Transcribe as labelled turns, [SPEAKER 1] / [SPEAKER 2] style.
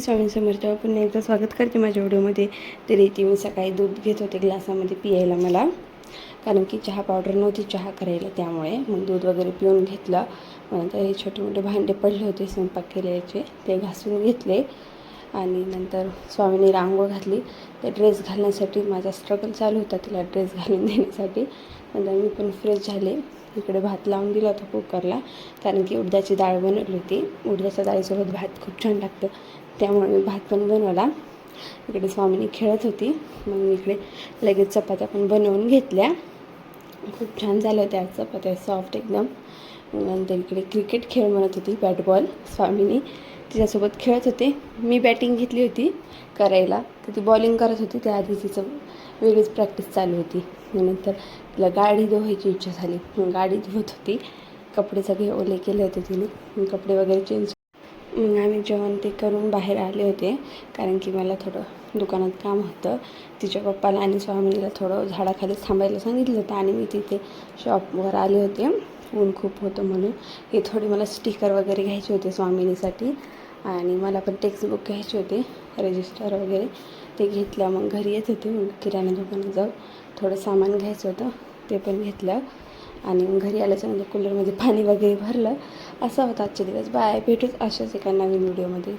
[SPEAKER 1] स्वामी समर्थ. पुन्हा एकदा स्वागत करते माझ्या व्हिडिओमध्ये. तर इथे मी सकाळी दूध घेत होते ग्लासामध्ये पियायला मला, कारण की चहा पावडर नव्हती चहा करायला, त्यामुळे मग दूध वगैरे पिऊन घेतलं. नंतर हे छोटे मोठे भांडे पडले होते स्वयंपाक केल्याचे, ते घासून घेतले. आणि नंतर स्वामीने रांगोळ घातली. ते ड्रेस घालण्यासाठी माझा स्ट्रगल चालू होता, तिला ड्रेस घालून देण्यासाठी. नंतर मी पण फ्रेश झाले. इकडे भात लावून दिला होता कुकरला, कारण की उडदाची डाळ बनवली होती. उडदाच्या डाळीसोबत भात खूप छान लागतं, त्यामुळे मी भात पण बनवला. इकडे स्वामीनी खेळत होती, मग मी इकडे लगेच चपात्या पण बनवून घेतल्या. खूप छान झाल्या होत्या चपात्या, सॉफ्ट एकदम. नंतर इकडे क्रिकेट खेळ म्हणत होती, बॅट बॉल. स्वामीनी तिच्यासोबत खेळत होते. मी बॅटिंग घेतली होती करायला, तर ती बॉलिंग करत होती. त्याआधी तिचं वेगळीच प्रॅक्टिस चालू होती. नंतर तिला गाडी धुवायची इच्छा झाली, मग गाडी धुवत होती. कपडे सगळे ओले केले होते तिने, कपडे वगैरे चेंज. मग आम्ही जेवण ते करून बाहेर आले होते, कारण की मला थोडं दुकानात काम होतं. तिच्या पप्पाला आणि स्वामीला थोडं झाडाखाली थांबायला सांगितलं होतं, आणि मी तिथे शॉपवर आले होते. ऊन खूप होतं म्हणून. हे थोडे मला स्टिकर वगैरे घ्यायचे होते स्वामीनीसाठी, आणि मला पण टेक्स्टबुक घ्यायचे होते, रजिस्टर वगैरे. ते घेतलं. मग घरी येत होते, मग किराणा दुकानात जाऊन थोडं सामान घ्यायचं होतं, ते पण घेतलं. आणि मग घरी आल्याच्यानंतर कूलरमध्ये पाणी वगैरे भरलं. असा होता आजचे दिवस. बाय, भेटूच अशाच एका नवीन व्हिडिओमध्ये.